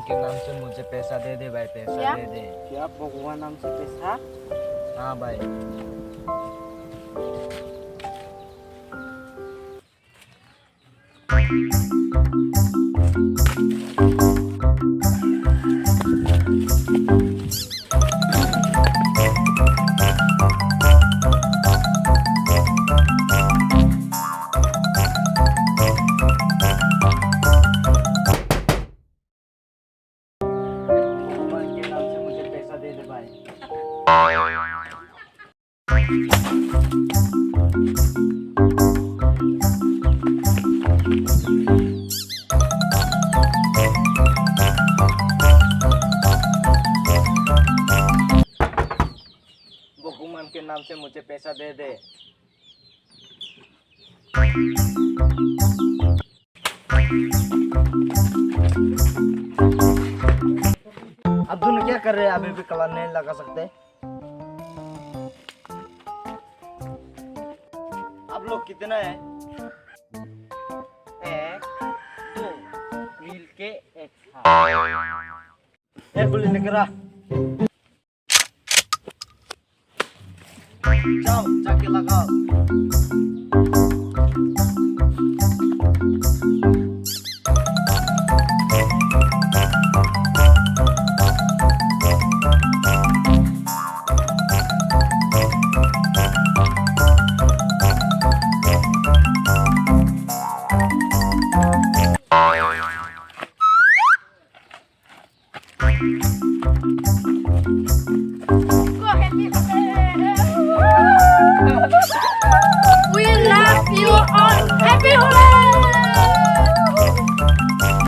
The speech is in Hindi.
के नाम से मुझे पैसा दे दे भाई, पैसा दे दे। क्या भगवान नाम से पैसा? हाँ भाई। भगवान के नाम से मुझे पैसा दे दे भाई। भगवान के नाम से मुझे पैसा दे दे। अब दोनों क्या कर रहे हैं? अभी भी कलर नहीं लगा सकते। आप लोग कितना है? एक, दो, मिल के एक। एक गोली लेकर आ। जाओ जाके लगाओ। We love you all. Happy holidays.